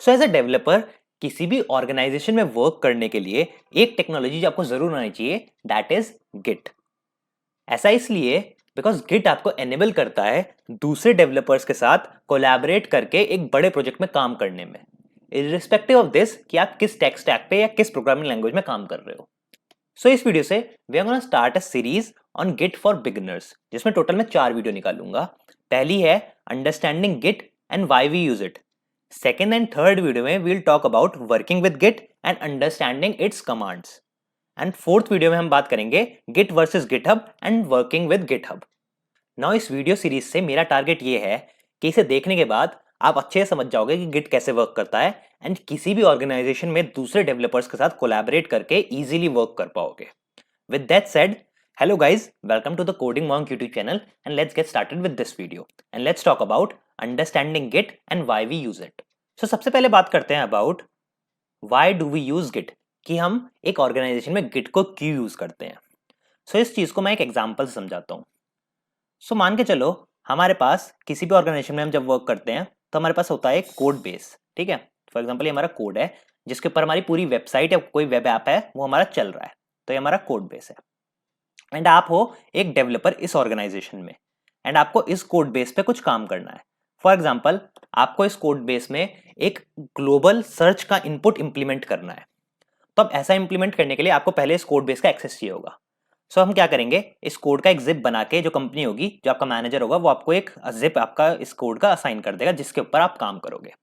So as a developer किसी भी organisation में वर्क करने के लिए एक टेक्नोलॉजी जो आपको जरूर आनी चाहिए, दैट इज गिट। ऐसा इसलिए बिकॉज गिट आपको एनेबल करता है दूसरे डेवलपर्स के साथ कोलैबोरेट करके एक बड़े प्रोजेक्ट में काम करने में, इररिस्पेक्टिव ऑफ दिस कि आप किस टेक स्टैक पे या किस प्रोग्रामिंग लैंग्वेज में काम कर रहे हो। सो इस वीडियो से we are gonna start a series on Git for beginners, जिसमें टोटल मैं 4 वीडियो निकालूंगा। पहली है understanding Git and why we use it. Second and third video में we will talk about working with Git and understanding its commands. And fourth video में हम बात करेंगे Git versus GitHub and working with GitHub. Now इस video series से मेरा target ये है कि इसे देखने के बाद आप अच्छे से समझ जाओगे कि गिट कैसे वर्क करता है एंड किसी भी ऑर्गेनाइजेशन में दूसरे डेवलपर्स के साथ कोलैबोरेट करके इजीली वर्क कर पाओगे। With that said, hello guys, welcome to the Coding Monk YouTube channel and let's get started with this video and let's talk about understanding Git and why we use it. So सबसे पहले बात करते हैं about why do we use Git, कि हम एक organisation में Git को क्यों यूज करते हैं। सो इस चीज को मैं एक एग्जांपल से समझाता हूँ। सो मान के चलो हमारे पास किसी भी ऑर्गेनाइजेशन में हम जब वर्क करते हैं तो हमारे पास होता है एक कोड बेस, ठीक है। फॉर एग्जाम्पल ये हमारा कोड है जिसके ऊपर हमारी पूरी वेबसाइट या कोई वेब ऐप है वो हमारा चल रहा है, तो ये हमारा कोड बेस है। एंड आप हो एक डेवलपर इस ऑर्गेनाइजेशन में एंड आपको इस कोड बेस पे कुछ काम करना है। फॉर एग्जाम्पल आपको इस कोड बेस में एक ग्लोबल सर्च का इनपुट इंप्लीमेंट करना है। तो अब ऐसा इंप्लीमेंट करने के लिए आपको पहले इस कोड बेस का एक्सेस चाहिए होगा। सो हम क्या करेंगे, इस कोड का एक जिप बना के जो कंपनी होगी, जो आपका मैनेजर होगा, वो आपको एक जिप आपका इस कोड का असाइन कर देगा जिसके ऊपर आप काम करोगे।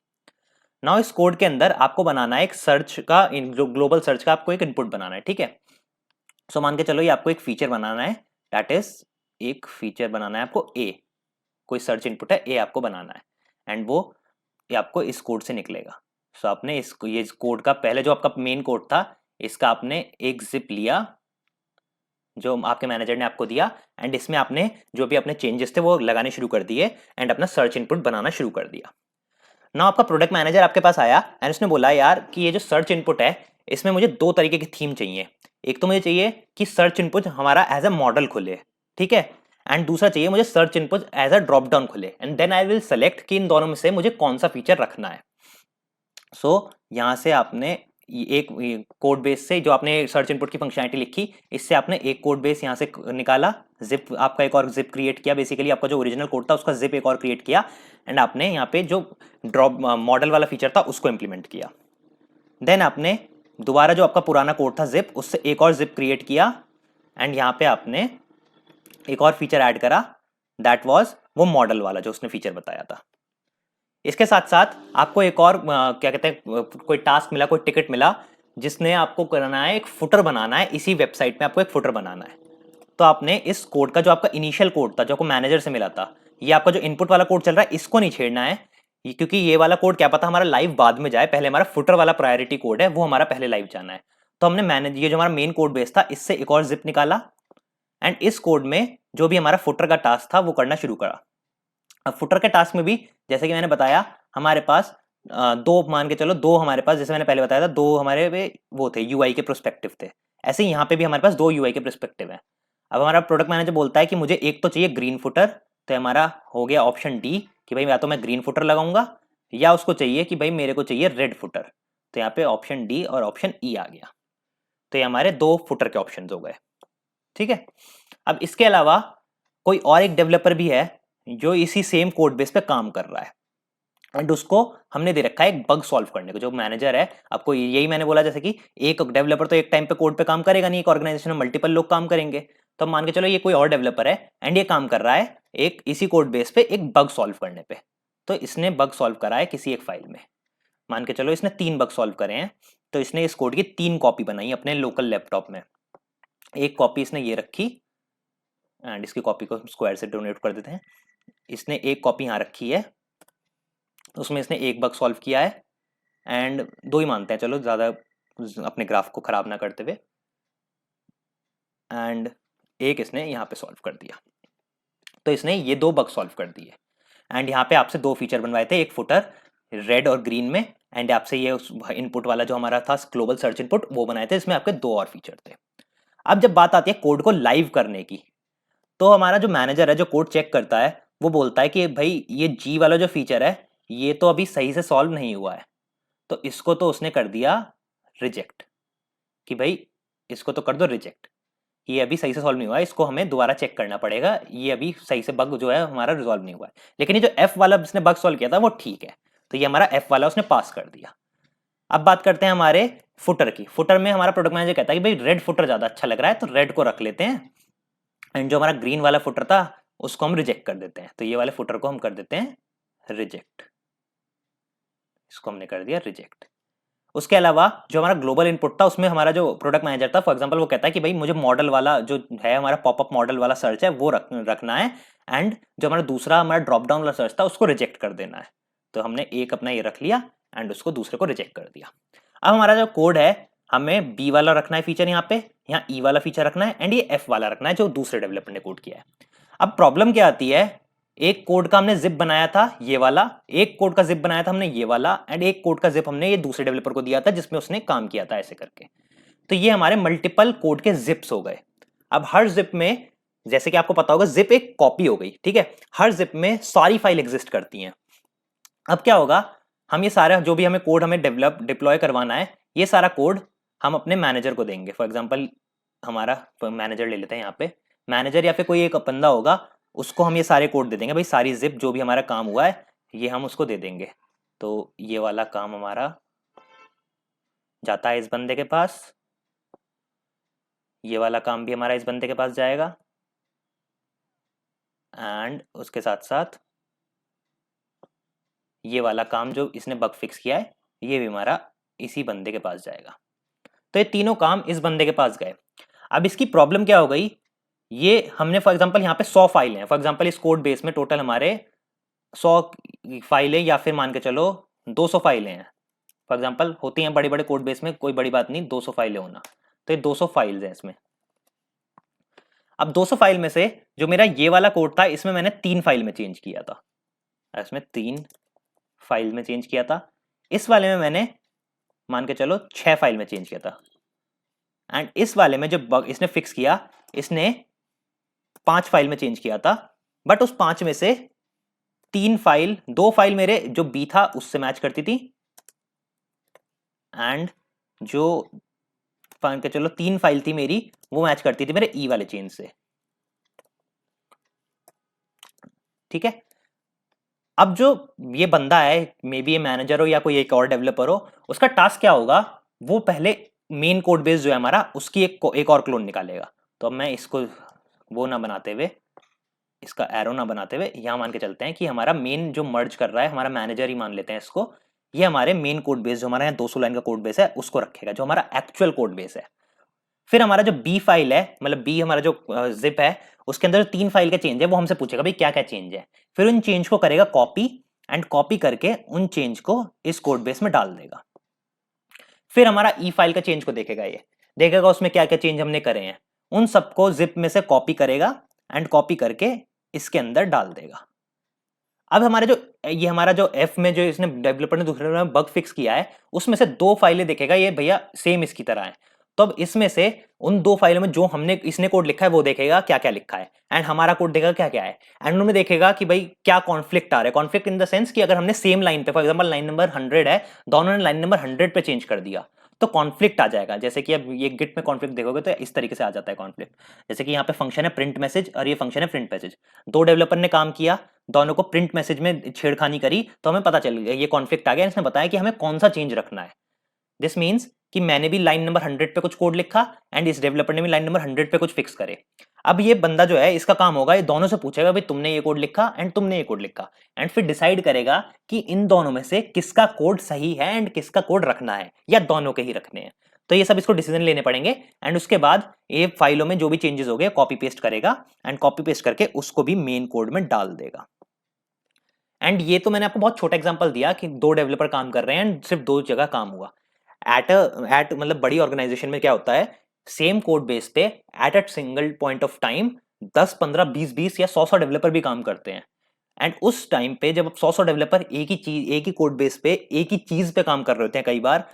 नाउ इस कोड के अंदर आपको बनाना है एक सर्च का, जो ग्लोबल सर्च का आपको एक इनपुट बनाना है, ठीक है। सो मान के चलो ये आपको एक फीचर बनाना है, दैट इज एक फीचर बनाना है आपको ए, कोई सर्च इनपुट है ए आपको बनाना है एंड वो ये आपको इस कोड से निकलेगा। सो आपने इस ये कोड का पहले जो आपका मेन कोड था इसका आपने एक जिप लिया जो आपके मैनेजर ने आपको दिया एंड इसमें आपने जो भी अपने चेंजेस थे वो लगाने शुरू कर दिए एंड अपना सर्च इनपुट बनाना शुरू कर दिया। ना आपका प्रोडक्ट मैनेजर आपके पास आया एंड उसने बोला यार कि ये जो सर्च इनपुट है इसमें मुझे 2 तरीके की थीम चाहिए। एक तो मुझे चाहिए कि सर्च इनपुट हमारा एज अ मॉडल खुले, ठीक है, एंड दूसरा चाहिए मुझे search input as a drop down खुले and then I will select कि इन दोनों में से मुझे कौन सा फीचर रखना है। सो यहाँ से आपने एक कोड बेस से जो आपने सर्च इनपुट की फंक्शनैलिटी लिखी, इससे आपने एक कोड बेस यहाँ से निकाला, जिप आपका एक और जिप क्रिएट किया, बेसिकली आपका जो ओरिजिनल कोड था उसका जिप एक और क्रिएट किया एंड आपने यहाँ पे जो ड्रॉप मॉडल वाला फीचर था उसको इंप्लीमेंट किया। देन आपने दोबारा जो आपका पुराना कोड था जिप, उससे एक और जिप क्रिएट किया एंड यहाँ पे आपने एक और फीचर ऐड करा, दैट वाज वो मॉडल वाला जो उसने फीचर बताया था। इसके साथ साथ आपको एक और क्या कहते हैं कोई टास्क मिला, कोई टिकट मिला जिसने आपको करना है एक फुटर बनाना है, इसी वेबसाइट में आपको एक फुटर बनाना है। तो आपने इस कोड का जो आपका इनिशियल कोड था जो आपको मैनेजर से मिला था, ये आपका जो इनपुट वाला कोड चल रहा है इसको नहीं छेड़ना है, क्योंकि ये वाला कोड क्या पता हमारा लाइव बाद में जाए, पहले हमारा फुटर वाला प्रायोरिटी कोड है वो हमारा पहले लाइव जाना है। तो हमने मैनेज ये जो हमारा मेन कोड बेस था इससे एक और जिप निकाला एंड इस कोड में जो भी हमारा फुटर का टास्क था वो करना शुरू करा। अब फुटर के टास्क में भी जैसे कि मैंने बताया हमारे पास दो, मान के चलो दो हमारे पास, जैसे मैंने पहले बताया था, दो हमारे पे वो थे यूआई के प्रोस्पेक्टिव थे, ऐसे ही यहाँ पे भी हमारे पास 2 यूआई के प्रोस्पेक्टिव है। अब हमारा प्रोडक्ट मैनेजर बोलता है कि मुझे एक तो चाहिए ग्रीन फुटर, तो हमारा हो गया ऑप्शन डी कि भाई या तो मैं ग्रीन फुटर लगाऊंगा या उसको चाहिए कि भाई मेरे को चाहिए रेड फुटर, तो यहाँ पे ऑप्शन डी और ऑप्शन ई आ गया। तो ये हमारे 2 फुटर के ऑप्शन हो गए, ठीक है। अब इसके अलावा कोई और एक डेवलपर भी है जो इसी सेम कोड बेस पे काम कर रहा है एंड उसको हमने दे रखा है एक बग सॉल्व करने को। जो मैनेजर है, आपको यही मैंने बोला जैसे कि एक डेवलपर तो एक टाइम पे कोड पे काम करेगा नहीं, एक ऑर्गेनाइजेशन में मल्टीपल लोग काम करेंगे। तो मान के चलो ये कोई और डेवलपर है एंड ये काम कर रहा है एक इसी कोड बेस पे एक बग सॉल्व करने पे। तो इसने बग सॉल्व करा है किसी एक फाइल में, मान के चलो इसने 3 बग सॉल्व करे हैं, तो इसने इस कोड की 3 कॉपी बनाई अपने लोकल लैपटॉप में। एक कॉपी इसने ये रखी एंड इसकी कॉपी को स्क्वायर से डोनेट कर देते हैं। इसने एक कॉपी यहाँ रखी है, उसमें इसने एक बग सॉल्व किया है एंड 2 ही मानते हैं, चलो ज़्यादा अपने ग्राफ को ख़राब ना करते हुए, एंड एक इसने यहाँ पे सॉल्व कर दिया। तो इसने ये 2 बग सॉल्व कर दिए एंड यहाँ पे आपसे 2 फीचर बनवाए थे, एक फुटर रेड और ग्रीन में, एंड आपसे ये इनपुट वाला जो हमारा था ग्लोबल सर्च इनपुट वो बनाए थे, इसमें आपके 2 और फीचर थे। अब जब बात आती है कोड को लाइव करने की, तो हमारा जो मैनेजर है जो कोड चेक करता है वो बोलता है कि भाई ये जी वाला जो फीचर है ये तो अभी सही से सॉल्व नहीं हुआ है, तो इसको तो उसने कर दिया रिजेक्ट कि भाई इसको तो कर दो रिजेक्ट, ये अभी सही से सॉल्व नहीं हुआ है, इसको हमें दोबारा चेक करना पड़ेगा, ये अभी सही से बग जो है हमारा रिजॉल्व नहीं हुआ है। लेकिन ये जो एफ वाला उसने बग सॉल्व किया था वो ठीक है, तो ये हमारा एफ वाला उसने पास कर दिया। अब बात करते हैं हमारे फुटर की। फुटर में हमारा प्रोडक्ट मैनेजर कहता है कि भाई रेड फुटर ज्यादा अच्छा लग रहा है, तो रेड को रख लेते हैं, एंड जो हमारा ग्रीन वाला फुटर था उसको हम रिजेक्ट कर देते हैं, तो ये वाले फुटर को हम कर देते हैं रिजेक्ट, इसको हमने कर दिया रिजेक्ट। उसके अलावा जो हमारा ग्लोबल इनपुट था उसमें हमारा जो प्रोडक्ट मैनेजर था फॉर एग्जांपल वो कहता है कि भाई मुझे मॉडल वाला जो है हमारा पॉपअप मॉडल वाला सर्च है वो रखना है, एंड जो हमारा दूसरा हमारा ड्रॉप डाउन वाला सर्च था उसको रिजेक्ट कर देना है। तो हमने एक अपना ये रख लिया एंड उसको दूसरे को रिजेक्ट कर दिया। अब हमारा जो कोड है हमें बी वाला रखना है फीचर, यहाँ ई वाला फीचर रखना है, एंड ये एफ वाला रखना है जो दूसरे डेवलपर ने कोड किया है। अब प्रॉब्लम क्या आती है, एक कोड का हमने जिप बनाया था ये वाला, एक कोड का जिप बनाया था हमने ये वाला, एंड एक कोड का जिप हमने ये दूसरे डेवलपर को दिया था जिसमें उसने काम किया था ऐसे करके। तो ये हमारे मल्टीपल कोड के जिप्स हो गए। अब हर जिप में जैसे कि आपको पता होगा जिप एक कॉपी हो गई, ठीक है, हर जिप में सारी फाइल एग्जिस्ट करती हैं। अब क्या होगा, हम ये सारा जो भी हमें कोड हमें डेवलप डिप्लॉय करवाना है ये सारा कोड हम अपने मैनेजर को देंगे। फॉर एग्जांपल हमारा मैनेजर ले लेते हैं, यहाँ पे मैनेजर या फिर कोई एक बंदा होगा, उसको हम ये सारे कोड दे देंगे, भाई सारी जिप जो भी हमारा काम हुआ है ये हम उसको दे देंगे। तो ये वाला काम हमारा जाता है इस बंदे के पास, ये वाला काम भी हमारा इस बंदे के पास जाएगा, एंड उसके साथ साथ ये वाला काम जो इसने बग फिक्स किया है ये भी हमारा इसी बंदे के पास जाएगा। तो ये तीनों काम इस बंदे के पास गए। अब इसकी प्रॉब्लम क्या हो गई, ये हमने फॉर एग्जांपल यहाँ पे 100 फाइलें हैं, फॉर एग्जांपल इस कोड बेस में टोटल हमारे 100 फाइलें या फिर मान के चलो 200 फाइलें हैं। फॉर एग्जांपल होती हैं बड़े बड़े कोड बेस में, कोई बड़ी बात नहीं 200 फाइलें होना, तो ये 200 फाइल्स हैं इसमें। अब 200 फाइल में से जो मेरा ये वाला कोड था इसमें मैंने 3 फाइल में चेंज किया था, इसमें 3 फाइल में चेंज किया था, इस वाले में मैंने मान के चलो 6 फाइल में चेंज किया था, एंड इस वाले में जो बग इसने फिक्स किया इसने 5 फाइल में चेंज किया था। बट उस 5 में से 2 फाइल मेरे जो बी था उससे मैच करती थी, एंड जो मान के चलो 3 फाइल थी मेरी वो मैच करती थी मेरे ई वाले चेन से, ठीक है। अब जो ये बंदा है, मे बी ये मैनेजर हो या कोई एक और डेवलपर हो, उसका टास्क क्या होगा, वो पहले मेन कोड बेस जो है हमारा उसकी एक और क्लोन निकालेगा। तो अब मैं इसको वो ना बनाते हुए, इसका एरो ना बनाते हुए यहाँ मान के चलते हैं कि हमारा मेन जो मर्ज कर रहा है हमारा मैनेजर ही मान लेते हैं इसको, ये हमारे मेन कोड बेस जो हमारा यहाँ 200 लाइन का कोड बेस है उसको रखेगा, जो हमारा एक्चुअल कोड बेस है। फिर हमारा जो बी फाइल है, मतलब बी हमारा जो जिप है, उसके अंदर जो 3 फाइल के चेंज है वो हमसे पूछेगा भाई क्या क्या चेंज है, फिर उन चेंज को करेगा कॉपी, एंड कॉपी करके उन चेंज को इस कोड बेस में डाल देगा। फिर हमारा ई फाइल का चेंज को देखेगा, ये देखेगा उसमें क्या क्या चेंज हमने करे हैं, उन सबको जिप में से कॉपी करेगा एंड कॉपी करके इसके अंदर डाल देगा। अब हमारे जो ये हमारा जो एफ में जो इसने डेवलपर ने दूसरे में बग फिक्स किया है उसमें से 2 फाइलें देखेगा, ये भैया सेम इसकी तरह है, तो अब इसमें से उन 2 फाइलों में जो हमने इसने कोड लिखा है वो देखेगा क्या क्या लिखा है, एंड हमारा कोड देखेगा क्या क्या है, एंड उनमें देखेगा कि भाई क्या कॉन्फ्लिक्ट आ रहा है। कॉन्फ्लिक्ट इन द सेंस कि अगर हमने सेम लाइन पे फॉर एग्जांपल लाइन नंबर 100 है, दोनों ने लाइन नंबर 100 पे चेंज कर दिया तो कॉन्फ्लिक्ट आ जाएगा। जैसे कि अब ये गिट में कॉन्फ्लिक्ट देखोगे तो इस तरीके से आ जाता है कॉन्फ्लिक्ट, जैसे कि यहाँ पे फंक्शन है प्रिंट मैसेज और ये फंक्शन है प्रिंट मैसेज, 2 डेवलपर ने काम किया, दोनों को प्रिंट मैसेज में छेड़खानी करी तो हमें पता चल गया ये कॉन्फ्लिक्ट आ गया, इसने बताया कि हमें कौन सा चेंज रखना है। दिस मीन्स कि मैंने भी लाइन नंबर 100 पे कुछ कोड लिखा एंड इस डेवलपर ने भी लाइन नंबर 100 पे कुछ फिक्स करे। अब ये बंदा जो है इसका काम होगा ये दोनों से पूछेगा भाई तुमने ये कोड लिखा एंड तुमने ये कोड लिखा, एंड फिर डिसाइड करेगा कि इन दोनों में से किसका कोड सही है एंड किसका कोड रखना है या दोनों के ही रखने हैं। तो ये सब इसको डिसीजन लेने पड़ेंगे, एंड उसके बाद ये फाइलों में जो भी चेंजेस हो गए कॉपी पेस्ट करेगा एंड कॉपी पेस्ट करके उसको भी मेन कोड में डाल देगा। एंड ये तो मैंने आपको बहुत छोटा एग्जांपल दिया कि 2 डेवलपर काम कर रहे हैं एंड सिर्फ 2 जगह काम हुआ। एट मतलब बड़ी ऑर्गेनाइजेशन में क्या होता है, सेम कोड बेस पे at a single point of time 10 15 20 या 100 डेवलपर भी काम करते हैं, एंड उस टाइम पे जब 100 डेवलपर एक ही चीज एक ही कोड बेस पे एक ही चीज पे काम कर रहे होते हैं, कई बार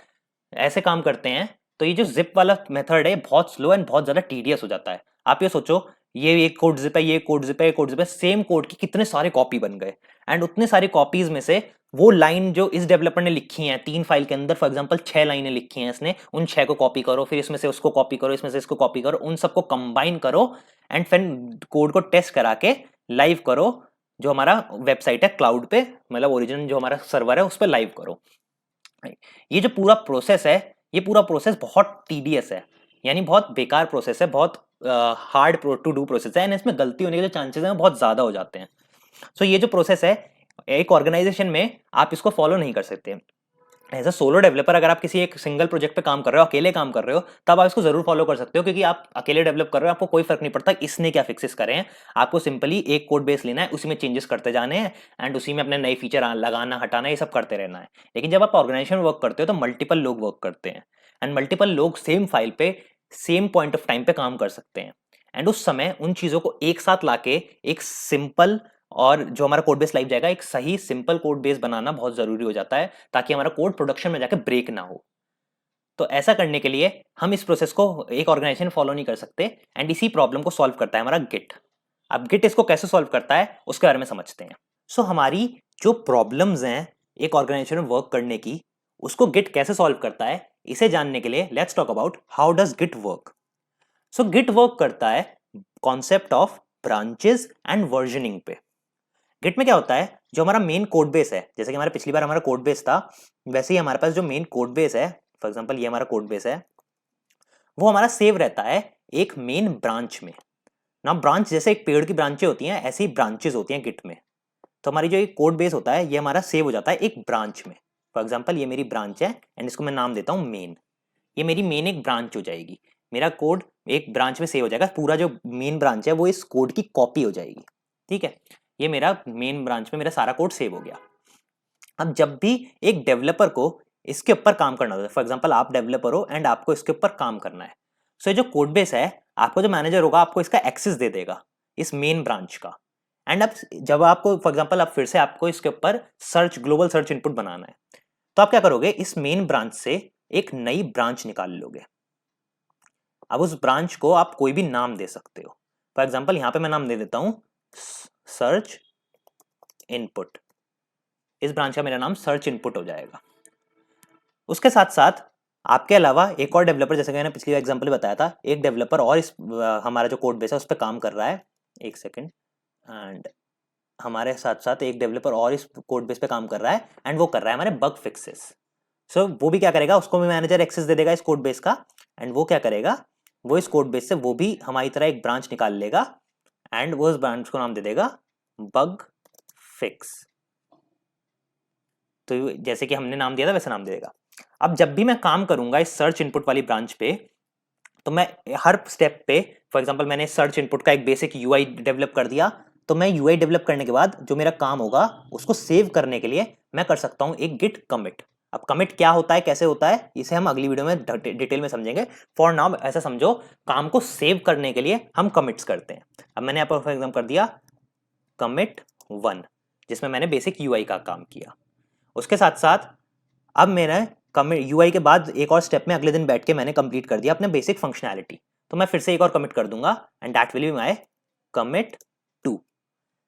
ऐसे काम करते हैं, तो ये जो जिप वाला मेथड है बहुत स्लो एंड बहुत ज्यादा टीडियस हो जाता है। आप ये सोचो ये एक कोड जिप है, ये कोड जिप है, ये कोड जिप है, सेम कोड की कितने सारे कॉपी बन गए। एंड उतने सारे कॉपीज में से वो लाइन जो इस डेवलपर ने लिखी है 3 फाइल के अंदर, फॉर एग्जांपल 6 लाइनें लिखी हैं इसने, उन 6 को कॉपी करो, फिर इसमें से उसको कॉपी करो, इसमें से इसको कॉपी करो, उन सबको कंबाइन करो एंड फिर कोड को टेस्ट करा के लाइव करो, जो हमारा वेबसाइट है क्लाउड पे, मतलब ओरिजिनल जो हमारा सर्वर है उस पर लाइव करो। ये जो पूरा प्रोसेस है, ये पूरा प्रोसेस बहुत टीडियस है, यानी बहुत बेकार प्रोसेस है, बहुत हार्ड टू डू प्रोसेस है, एंड इसमें गलती होने के जो चांसेस हैं बहुत ज़्यादा हो जाते हैं। सो ये जो प्रोसेस है एक ऑर्गेनाइजेशन में आप इसको फॉलो नहीं कर सकते। एज अ सोलो डेवलपर अगर आप किसी एक सिंगल प्रोजेक्ट पे काम कर रहे हो, अकेले काम कर रहे हो, तब आप इसको जरूर फॉलो कर सकते हो, क्योंकि आप अकेले डेवलप कर रहे हो, आपको कोई फर्क नहीं पड़ता इसने क्या फिक्सेस करे हैं। आपको सिंपली एक कोड बेस लेना है, उसी में चेंजेस करते जाने हैं एंड उसी में अपने नए फीचर लगाना हटाना, ये सब करते रहना है। लेकिन जब आप ऑर्गेनाइजेशन वर्क करते हो तो मल्टीपल लोग वर्क करते हैं एंड मल्टीपल लोग सेम फाइल पे सेम पॉइंट ऑफ टाइम पे काम कर सकते हैं। एंड उस समय उन चीजों को एक साथ लाके एक सिंपल और जो हमारा कोड बेस लाइव जाएगा, एक सही सिंपल कोड बेस बनाना बहुत जरूरी हो जाता है, ताकि हमारा कोड प्रोडक्शन में जाके ब्रेक ना हो। तो ऐसा करने के लिए हम इस प्रोसेस को एक ऑर्गेनाइजेशन फॉलो नहीं कर सकते एंड इसी प्रॉब्लम को सॉल्व करता है हमारा गिट। अब गिट इसको कैसे सॉल्व करता है उसके बारे में समझते हैं। सो हमारी जो प्रॉब्लम्स हैं एक ऑर्गेनाइजेशन में वर्क करने की, उसको गिट कैसे सॉल्व करता है, इसे जानने के लिए let's talk about how does git work. So git work करता है concept of branches and versioning पे। गिट में क्या होता है, जो हमारा मेन कोड बेस है, जैसे कि हमारा पिछली बार हमारा कोड बेस था, वैसे ही हमारे पास जो मेन कोड बेस है, फॉर एग्जांपल ये हमारा कोड बेस है, वो हमारा सेव रहता है एक मेन ब्रांच में ना। ब्रांच जैसे एक पेड़ की ब्रांचें होती हैं, ऐसी ही ब्रांचेस होती हैं गिट में। तो हमारी जो ये कोड बेस होता है ये हमारा सेव हो जाता है एक ब्रांच में। फॉर एग्जाम्पल ये मेरी ब्रांच है एंड इसको मैं नाम देता हूँ मेन। ये मेरी मेन एक ब्रांच हो जाएगी, मेरा कोड एक ब्रांच में सेव हो जाएगा, पूरा जो मेन ब्रांच है वो इस कोड की कॉपी हो जाएगी। ठीक है, ये मेरा मेन ब्रांच में मेरा सारा कोड सेव हो गया। अब जब भी एक डेवलपर को इसके ऊपर काम करना होता है, फॉर एग्जांपल आप डेवलपर हो एंड आपको इसके ऊपर काम करना है, सो ये जो कोड बेस है, आपको जो मैनेजर होगा आपको इसका एक्सेस दे देगा इस मेन ब्रांच का। एंड अब जब आपको फॉर एग्जांपल अब फिर से आपको इसके ऊपर सर्च ग्लोबल सर्च इनपुट बनाना है, तो आप क्या करोगे, इस मेन ब्रांच से एक नई ब्रांच निकाल लोगे। अब उस ब्रांच को आप कोई भी नाम दे सकते हो। फॉर एग्जांपल यहां पे मैं नाम दे देता हूं सर्च इनपुट। इस ब्रांच का मेरा नाम सर्च इनपुट हो जाएगा। उसके साथ साथ आपके अलावा एक और डेवलपर, जैसे कि मैंने पिछली एग्जांपल बताया था, एक डेवलपर और इस हमारा जो कोड बेस है उस पर काम कर रहा है। एक सेकेंड, एंड हमारे साथ साथ एक डेवलपर और इस कोड बेस पे काम कर रहा है एंड वो कर रहा है हमारे बग फिक्सेस। सो वो भी क्या करेगा, उसको भी मैनेजर एक्सेस दे देगा इस कोड बेस का, एंड वो क्या करेगा, वो इस कोड बेस से वो भी हमारी तरह एक ब्रांच निकाल लेगा एंड वो उस ब्रांच को नाम दे देगा बग फिक्स। तो जैसे कि हमने नाम दिया था वैसे नाम दे देगा। अब जब भी मैं काम करूंगा इस सर्च इनपुट वाली ब्रांच पे, तो मैं हर स्टेप पे, फॉर एग्जांपल मैंने सर्च इनपुट का एक बेसिक यूआई डेवलप कर दिया, तो मैं यूआई डेवलप करने के बाद जो मेरा काम होगा उसको सेव करने के लिए मैं कर सकता हूं एक गिट कमिट। अब कमिट क्या होता है, कैसे होता है, इसे हम अगली वीडियो में डिटेल में समझेंगे। फॉर नाउ ऐसा समझो, काम को सेव करने के लिए हम कमिट्स करते हैं। अब मैंने यहाँ पर फॉर एग्जाम्पल कर दिया कमिट 1, जिसमें मैंने बेसिक यूआई का काम किया। उसके साथ साथ अब मैंने कमिट यूआई के बाद एक और स्टेप में अगले दिन बैठ के मैंने कंप्लीट कर दिया अपने बेसिक फंक्शनैलिटी, तो मैं फिर से एक और कमिट कर दूंगा and that will be my commit 2।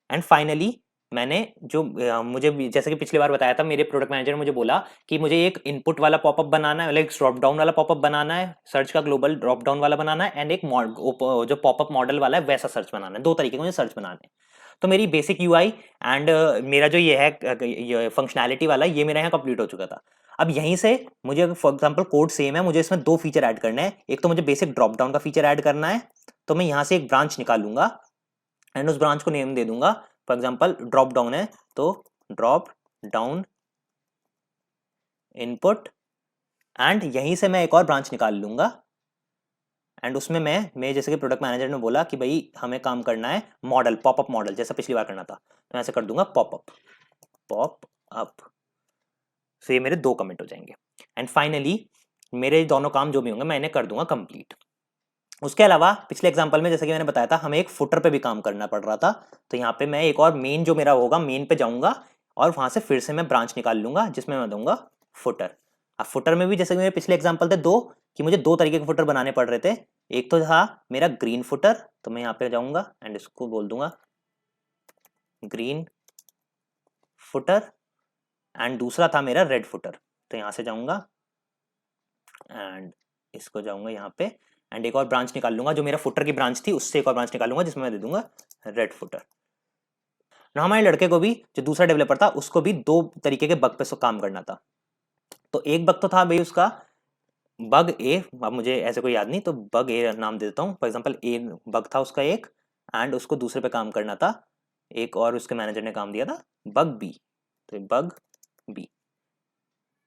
And finally मैंने जो मुझे जैसे कि पिछली बार बताया था, मेरे प्रोडक्ट मैनेजर ने मुझे बोला कि मुझे एक इनपुट वाला पॉपअप बनाना है, लाइक ड्रॉप डाउन वाला पॉपअप बनाना है, सर्च का ग्लोबल ड्रॉप डाउन वाला बनाना है, एंड एक जो पॉपअप मॉडल वाला है वैसा सर्च बनाना है। 2 तरीके के मुझे सर्च बनाने हैं। तो मेरी बेसिक यूआई एंड मेरा जो ये है फंक्शनैलिटी वाला, ये मेरा यहाँ कंप्लीट हो चुका था। अब यहीं से मुझे फॉर एग्जांपल कोड सेम है, मुझे इसमें 2 फीचर ऐड करने हैं। एक तो मुझे बेसिक ड्रॉप डाउन का फीचर ऐड करना है, तो मैं यहाँ से एक ब्रांच निकालूंगा एंड उस ब्रांच को नेम दे दूंगा, फॉर एग्जांपल ड्रॉप डाउन है तो ड्रॉप डाउन इनपुट, एंड यहीं से मैं एक और ब्रांच निकाल लूंगा एंड उसमें मैं जैसे कि प्रोडक्ट मैनेजर ने बोला कि भाई हमें काम करना है मॉडल, पॉपअप मॉडल जैसा पिछली बार करना था, तो मैं ऐसे कर दूंगा पॉप अप। सो ये मेरे 2 कमेंट हो जाएंगे एंड फाइनली मेरे दोनों काम जो भी होंगे मैं इन्हें कर दूंगा कंप्लीट। उसके अलावा पिछले एग्जांपल में जैसे कि मैंने बताया था, हमें एक फुटर पे भी काम करना पड़ रहा था, तो यहाँ पे मैं एक और मेन जो मेरा होगा, मेन पे जाऊंगा और वहां से फिर से मैं ब्रांच निकाल लूंगा जिसमें मैं दूंगा फुटर। अब फुटर में भी जैसे कि मेरे पिछले एग्जांपल थे 2, कि मुझे 2 तरीके के फुटर बनाने पड़ रहे थे। एक तो था मेरा ग्रीन फुटर, तो मैं यहाँ पे जाऊंगा एंड इसको बोल दूंगा ग्रीन फुटर, एंड दूसरा था मेरा रेड फुटर, तो यहाँ से जाऊंगा एंड इसको जाऊंगा यहाँ पे एंड एक और ब्रांच निकाल लूंगा, जो मेरा फुटर की ब्रांच थी उससे एक और ब्रांच निकालूंगा जिसमें मैं दे दूंगा रेड फुटर। ना हमारे लड़के को भी, जो दूसरा डेवलपर था, उसको भी दो तरीके के बग पे काम करना था। तो एक बग तो था भाई उसका बग ए, अब मुझे ऐसे कोई याद नहीं, तो बग ए नाम दे देता हूँ फॉर एग्जांपल। ए बग था उसका एक, एंड उसको दूसरे पे काम करना था एक, और उसके मैनेजर ने काम दिया था बग बी, तो बग बी।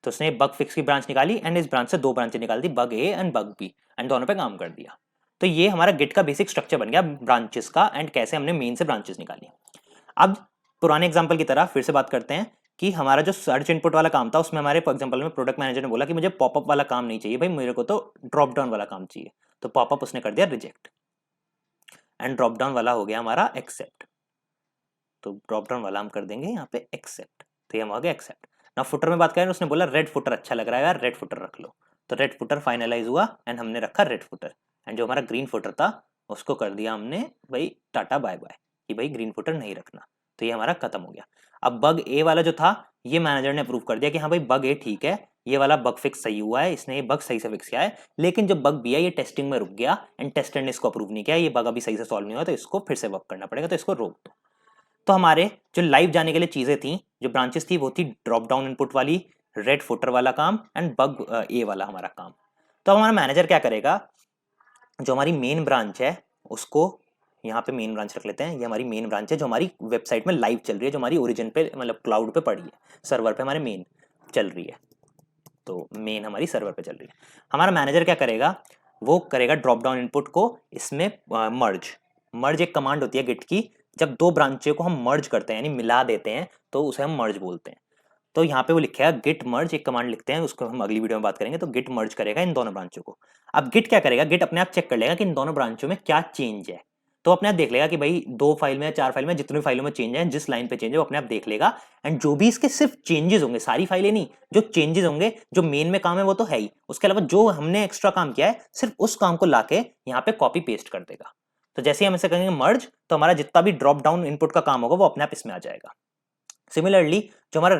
तो उसने बग फिक्स की ब्रांच निकाली एंड इस ब्रांच से दो ब्रांचें निकाल दी, bug A and bug B, and दोनों पे काम कर दिया। तो ये हमारा गिट का बेसिक स्ट्रक्चर बन गया ब्रांचेस का, एंड कैसे हमने मेन से ब्रांचेस निकाली। अब पुराने एग्जांपल की तरह फिर से बात करते हैं कि हमारा जो सर्च इनपुट वाला काम था उसमें हमारे एग्जांपल में प्रोडक्ट मैनेजर ने बोला कि मुझे पॉपअप वाला काम नहीं चाहिए भाई, मेरे को तो ड्रॉप डाउन वाला काम चाहिए। तो पॉपअप उसने कर दिया रिजेक्ट, एंड ड्रॉप डाउन वाला हो गया हमारा एक्सेप्ट। तो ड्रॉप डाउन वाला हम कर देंगे यहाँ पे एक्सेप्ट, तो ये हम हो गया एक्सेप्ट। ना फुटर में बात करें, उसने बोला रेड फुटर अच्छा लग रहा है यार, रेड फुटर रख लो, तो रेड फुटर फाइनलाइज हुआ एंड हमने रखा रेड फुटर। एंड जो हमारा ग्रीन फुटर था उसको कर दिया हमने भाई टाटा बाय बाय, कि भाई ग्रीन फुटर नहीं रखना। तो ये हमारा खत्म हो गया। अब बग ए वाला जो था ये मैनेजर ने अप्रूव कर दिया कि हाँ भाई बग ए ठीक है, ये वाला बग फिक्स सही हुआ है, इसने ये बग सही से फिक्स किया है। लेकिन जो बग बी है ये टेस्टिंग में रुक गया एंड टेस्टर ने इसको अप्रूव नहीं किया, ये बग अभी सही से सॉल्व नहीं हुआ, तो इसको फिर से वर्क करना पड़ेगा, तो इसको रोक दो। तो हमारे जो लाइव जाने के लिए चीजें थी, जो ब्रांचेस थी, वो थी ड्रॉप डाउन इनपुट वाली, रेड फुटर वाला काम एंड बग ए वाला हमारा काम। तो हमारा मैनेजर क्या करेगा, जो हमारी मेन ब्रांच है उसको यहाँ पे मेन ब्रांच रख लेते हैं, ये हमारी मेन ब्रांच है जो हमारी वेबसाइट में लाइव चल रही है, जो हमारी ओरिजिन पे मतलब क्लाउड पे पड़ी है, सर्वर पे हमारे मेन चल रही है, तो मेन हमारी सर्वर पे चल रही है। हमारा मैनेजर क्या करेगा, वो करेगा ड्रॉप डाउन इनपुट को इसमें मर्ज। मर्ज एक कमांड होती है गिट की, जब दो ब्रांचों को हम मर्ज करते हैं यानी मिला देते हैं तो उसे हम मर्ज बोलते हैं। तो यहाँ पे वो लिखा है गिट मर्ज, एक कमांड लिखते हैं, उसको हम अगली वीडियो में बात करेंगे। तो गिट मर्ज करेगा इन दोनों ब्रांचों को। अब गिट क्या करेगा, गिट अपने आप चेक कर लेगा कि इन दोनों ब्रांचों में क्या चेंज है, तो अपने आप देख लेगा कि भाई दो फाइल में, चार फाइल में, जितनी फाइलों में चेंज है, जिस लाइन पे चेंज है वो अपने आप देख लेगा। एंड जो भी इसके सिर्फ चेंजेस होंगे, सारी फाइलें नहीं, जो चेंजेस होंगे, जो मेन में काम है वो तो है ही, उसके अलावा जो हमने एक्स्ट्रा काम किया है सिर्फ उस काम को लाके यहाँ पे कॉपी पेस्ट कर देगा। तो जैसे ही हम इसे करेंगे मर्ज, तो हमारा जितना भी ड्रॉप डाउन इनपुट का काम होगा वो अपने आप इसमें आ जाएगा। सिमिलरली जो हमारा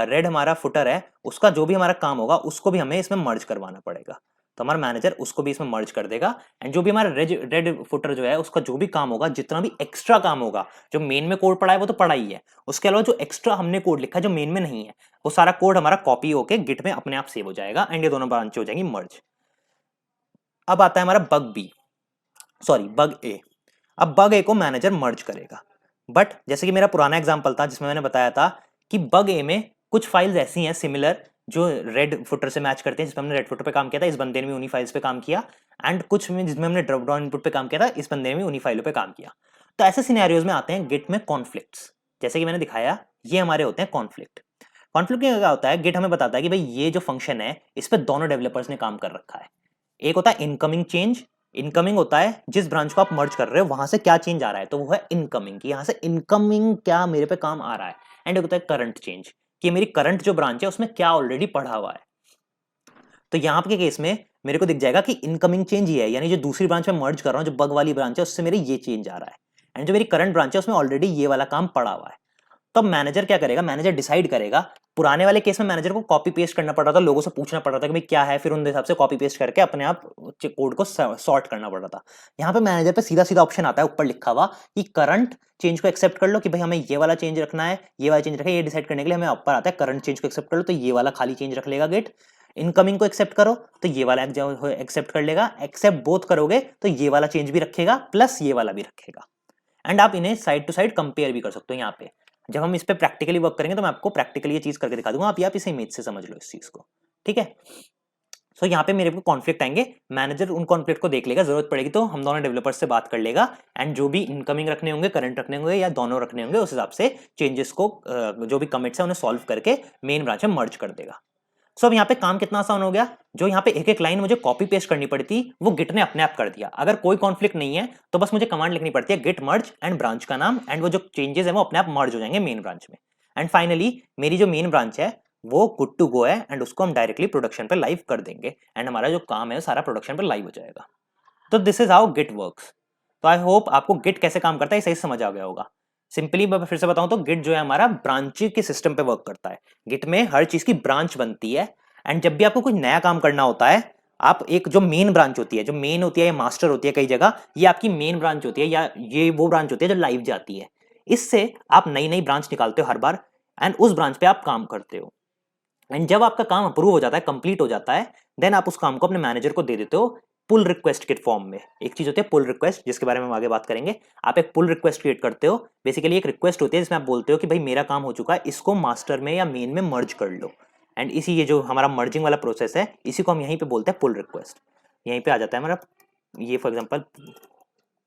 रेड हमारा फुटर है, उसका जो भी हमारा काम होगा उसको भी हमें इसमें मर्ज करवाना पड़ेगा, तो हमारा मैनेजर उसको भी इसमें मर्ज कर देगा। एंड जो भी हमारा रेड फुटर जो है उसका जो भी काम होगा, जितना भी एक्स्ट्रा काम होगा, जो मेन में कोड पड़ा है वो तो पड़ा ही है, उसके अलावा जो एक्स्ट्रा हमने कोड लिखा है जो मेन में नहीं है, वो सारा कोड हमारा कॉपी होके गिट में अपने आप सेव हो जाएगा एंड ये दोनों ब्रांचें हो जाएंगी मर्ज। अब आता है हमारा बग बी, सॉरी बग ए। अब बग ए को मैनेजर मर्ज करेगा, बट जैसे कि मेरा पुराना एग्जांपल था जिसमें मैंने बताया था कि बग ए में कुछ फाइल्स ऐसी हैं सिमिलर जो रेड फुटर से मैच करते हैं, जिसमें हमने रेड फुटर पे काम किया था, इस बंदे ने भी उन्हीं फाइल्स पे काम किया, एंड कुछ में जिसमें हमने ड्रॉप डाउन इनपुट पे काम किया था, इस बंदे ने भी उन्हीं फाइलों पे काम किया। तो ऐसे सिनेरियोज में आते हैं गिट में कॉन्फ्लिक्ट्स, जैसे कि मैंने दिखाया ये हमारे होते हैं कॉन्फ्लिक्ट। कॉन्फ्लिक्ट क्या होता है, गिट हमें बताता है कि भाई ये जो फंक्शन है इस पे दोनों डेवलपर्स ने काम कर रखा है। एक होता है इनकमिंग चेंज, इनकमिंग होता है जिस ब्रांच को आप मर्ज कर रहे हो वहां से क्या चेंज आ रहा है, तो वो है इनकमिंग, कि यहाँ से इनकमिंग क्या मेरे पे काम आ रहा है। एंड एक होता है करंट चेंज, कि मेरी करंट जो ब्रांच है उसमें क्या ऑलरेडी पढ़ा हुआ है। तो यहाँ के केस में मेरे को दिख जाएगा कि इनकमिंग चेंज ये है, यानी जो दूसरी ब्रांच में मर्ज कर रहा हूँ, जो बग वाली ब्रांच है उससे मेरे ये चेंज आ रहा है, एंड जो मेरी करंट ब्रांच है उसमें ऑलरेडी ये वाला काम पड़ा हुआ है। तो मैनेजर क्या करेगा, मैनेजर डिसाइड करेगा। पुराने वाले केस में मैनेजर को कॉपी पेस्ट करना पड़ रहा था, लोगों से पूछना पड़ रहा था कि भाई क्या है, फिर उन हिसाब से कॉपी पेस्ट करके अपने आप कोड को सॉर्ट करना पड़ रहा था। यहाँ पे मैनेजर पे सीधा सीधा ऑप्शन आता है ऊपर लिखा हुआ कि करंट चेंज को एक्सेप्ट कर लो, कि भाई हमें ये वाला चेंज रखना है, ये वाला चेंज रखना है, ये डिसाइड करने के लिए हमें ऊपर आता है करंट चेंज को एक्सेप्ट कर लो, तो ये वाला खाली चेंज रख लेगा गेट। इनकमिंग को एक्सेप्ट करो तो ये वाला एक्सेप्ट कर लेगा, एक्सेप्ट बोथ करोगे तो ये वाला चेंज भी रखेगा प्लस ये वाला भी रखेगा। एंड आप इन्हें साइड टू साइड कंपेयर भी कर सकते हो। यहाँ पे जब हम इस पे प्रैक्टिकली वर्क करेंगे तो मैं आपको प्रैक्टिकली ये चीज करके दिखा दूंगा, आप इसे इमेज से समझ लो इस चीज को, ठीक है। सो यहाँ पे मेरे को कॉन्फ्लिक्ट आएंगे, मैनेजर उन कॉन्फ्लिक्ट को देख लेगा, जरूरत पड़ेगी तो हम दोनों डेवलपर्स से बात कर लेगा, एंड जो भी इनकमिंग रखने होंगे, करंट रखने होंगे या दोनों रखने होंगे, उस हिसाब से चेंजेस को जो भी कमिट्स है उन्हें सॉल्व करके मेन ब्रांच में मर्ज कर देगा। सो अब यहाँ पे काम कितना आसान हो गया, जो यहाँ पे एक एक लाइन मुझे कॉपी पेस्ट करनी पड़ी थी वो गिट ने अपने आप कर दिया। अगर कोई कॉन्फ्लिक्ट नहीं है तो बस मुझे कमांड लिखनी पड़ती है गिट मर्ज एंड ब्रांच का नाम, एंड वो जो चेंजेस है वो अपने आप मर्ज हो जाएंगे मेन ब्रांच में। एंड फाइनली मेरी जो मेन ब्रांच है वो गुड टू गो है, एंड उसको हम डायरेक्टली प्रोडक्शन पे लाइव कर देंगे, एंड हमारा जो काम है सारा प्रोडक्शन पे लाइव हो जाएगा। तो this is how git works. तो आई होप आपको गिट कैसे काम करता है सही समझ आ गया होगा। सिंपली मैं फिर से बताऊं तो गिट जो है हमारा ब्रांच के सिस्टम पे वर्क करता है। गिट में हर चीज की ब्रांच बनती है, एंड जब भी आपको कुछ नया काम करना होता है, आप एक जो मेन ब्रांच होती है, जो मेन होती है या मास्टर होती है कई जगह, ये आपकी मेन ब्रांच होती है या ये वो ब्रांच होती है जो लाइव जाती है। इससे आप नई नई ब्रांच निकालते हो हर बार, एंड उस ब्रांच पे आप काम करते हो। एंड जब आपका काम अप्रूव हो जाता है, कंप्लीट हो जाता है, देन आप उस काम को अपने मैनेजर को दे देते हो पुल रिक्वेस्ट के फॉर्म में। एक चीज होती है पुल रिक्वेस्ट, जिसके बारे में हम आगे बात करेंगे। आप एक पुल रिक्वेस्ट क्रिएट करते हो। बेसिकली एक रिक्वेस्ट होती है जिसमें आप बोलते हो कि भाई मेरा काम हो चुका है, इसको मास्टर में या मेन में मर्ज कर लो। एंड इसी ये जो हमारा मर्जिंग वाला प्रोसेस है, इसी को हम यहीं पे बोलते हैं पुल रिक्वेस्ट। यहीं पे आ जाता है हमारा, ये फॉर एग्जाम्पल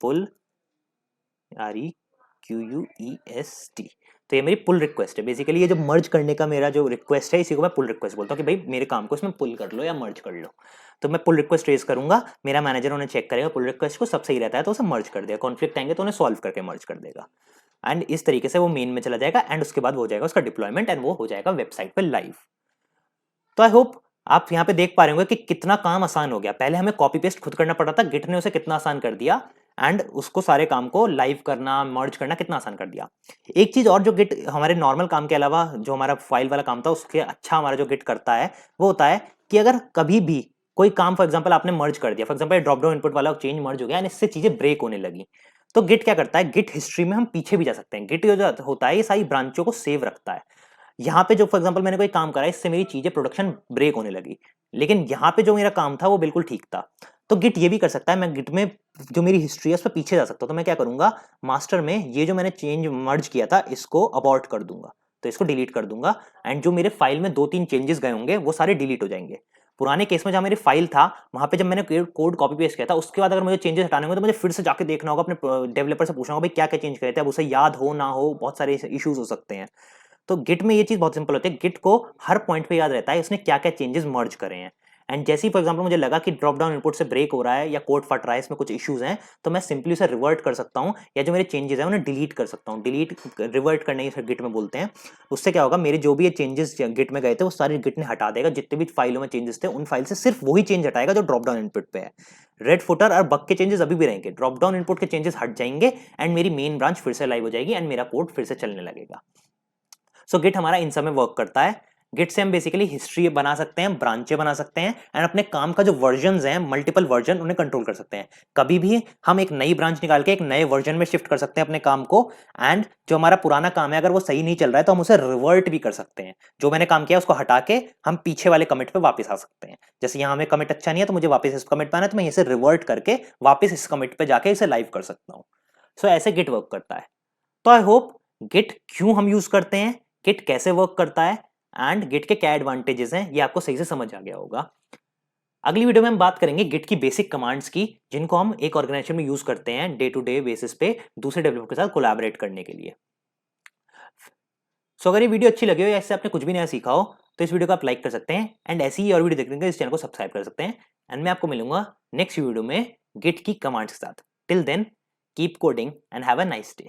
पुल REQUEST। तो ये मेरी पुल रिक्वेस्ट है। बेसिकली ये जो मर्ज करने का मेरा जो रिक्वेस्ट है, इसी को मैं पुल रिक्वेस्ट बोलता हूँ कि भाई मेरे काम को इसमें पुल कर लो या मर्ज कर लो। तो मैं पुल रिक्वेस्ट रेज करूंगा, मेरा मैनेजर उन्हें चेक करेगा पुल रिक्वेस्ट को, सब सही रहता है तो उसे मर्ज कर देगा, कॉन्फ्लिक्ट आएंगे तो उन्हें सॉल्व करके मर्ज कर देगा। एंड इस तरीके से वो मेन में चला जाएगा, एंड उसके बाद वो हो जाएगा उसका डिप्लॉयमेंट, एंड वो हो जाएगा वेबसाइट पर लाइव। तो आई होप आप यहाँ पे देख पा रहे होंगे कि कितना काम आसान हो गया। पहले हमें कॉपी पेस्ट खुद करना पड़ा था, गिट ने उसे कितना आसान कर दिया, एंड उसको सारे काम को लाइव करना, मर्ज करना कितना आसान कर दिया। एक चीज और जो गिट हमारे नॉर्मल काम के अलावा जो हमारा फाइल वाला काम था उसके अच्छा हमारा जो गिट करता है वो होता है कि अगर कभी भी कोई काम फॉर एग्जाम्पल आपने मर्ज कर दिया, for example drop down input वाला चेंज मर्ज हो गया एंड इससे चीजें ब्रेक होने लगी, तो गिट क्या करता है, गिट हिस्ट्री में हम पीछे भी जा सकते हैं। गिट जो होता है ये सारी ब्रांचों को सेव रखता है। यहाँ पे जो फॉर एग्जाम्पल मैंने कोई काम करा, इससे मेरी चीजें प्रोडक्शन ब्रेक होने लगी, लेकिन यहाँ पे जो मेरा काम था वो बिल्कुल ठीक था। तो गिट ये भी कर सकता है, मैं गिट में जो मेरी हिस्ट्री है उस पर पीछे जा सकता हूँ। तो मैं क्या करूंगा, मास्टर में ये जो मैंने चेंज मर्ज किया था इसको अबॉर्ट कर दूंगा, तो इसको डिलीट कर दूंगा, एंड जो मेरे फाइल में 2-3 चेंजेस गए होंगे वो सारे डिलीट हो जाएंगे। पुराने केस में जहां मेरी फाइल था वहां पे जब मैंने कोड कॉपी पेस्ट किया था, उसके बाद अगर मुझे चेंजेस हटाने होंगे तो मुझे फिर से जाके देखना होगा, अपने डेवलपर से पूछना होगा भाई क्या क्या चेंज करे थे, अब उसे याद हो ना हो, बहुत सारे इश्यूज हो सकते हैं। तो गिट में ये चीज बहुत सिंपल होती है, गिट को हर पॉइंट पे याद रहता है उसने क्या क्या चेंजेस मर्ज करे हैं। एंड जैसे ही फॉर एग्जांपल मुझे लगा कि ड्रॉप डाउन इनपुट से ब्रेक हो रहा है या कोड फट रहा है, इसमें कुछ इश्यूज हैं, तो मैं सिंपली उसे रिवर्ट कर सकता हूँ, या जो मेरे चेंजेस हैं उन्हें डिलीट कर सकता हूँ। डिलीट रिवर्ट करने की गिट में बोलते हैं। उससे क्या होगा, मेरे जो भी ये चेंजेस गिट में गए थे वो सारे गिट ने हटा देगा, जितने भी फाइलों में चेंजेस थे उन फाइल से सिर्फ वही चेंज हटाएगा जो ड्रॉप डाउन इनपुट पे है। रेड फुटर और बग के चेंजेस अभी भी रहेंगे, ड्रॉप डाउन इनपुट के चेंजेस हट जाएंगे, एंड मेरी मेन ब्रांच फिर से लाइव हो जाएगी, एंड मेरा कोड फिर से चलने लगेगा। सो गिट हमारा इन सब में वर्क करता है। गिट से हम बेसिकली हिस्ट्री बना सकते हैं, ब्रांचें बना सकते हैं, एंड अपने काम का जो वर्जन हैं, मल्टीपल वर्जन, उन्हें कंट्रोल कर सकते हैं। कभी भी हम एक नई ब्रांच निकाल के एक नए वर्जन में शिफ्ट कर सकते हैं अपने काम को, एंड जो हमारा पुराना काम है अगर वो सही नहीं चल रहा है तो हम उसे रिवर्ट भी कर सकते हैं। जो मैंने काम किया उसको हटा के हम पीछे वाले कमिट पे वापस आ सकते हैं। जैसे यहाँ हमें कमिट अच्छा नहीं है तो मुझे वापस इस कमिट पे आना है, तो मैं इसे रिवर्ट करके वापस इस कमिट पे जाके इसे लाइव कर सकता हूँ। सो ऐसे गिट वर्क करता है। तो आई होप गिट क्यों हम यूज करते हैं, गिट कैसे वर्क करता है, एंड गिट के क्या एडवांटेजेस हैं, ये आपको सही से समझ आ गया होगा। अगली वीडियो में हम बात करेंगे गिट की बेसिक कमांड्स की, जिनको हम एक ऑर्गेनाइजेशन में यूज करते हैं डे टू डे बेसिस पे दूसरे डेवलपर के साथ कोलैबोरेट करने के लिए। सो अगर ये वीडियो अच्छी लगी हो या इससे आपने कुछ भी नया सीखा हो तो इस वीडियो को आप लाइक कर सकते हैं, एंड ऐसी ही और वीडियो देखने के लिए इस चैनल को सब्सक्राइब कर सकते हैं। एंड मैं आपको मिलूंगा नेक्स्ट वीडियो में गिट की कमांड्स के साथ। Till then keep coding and have a nice day.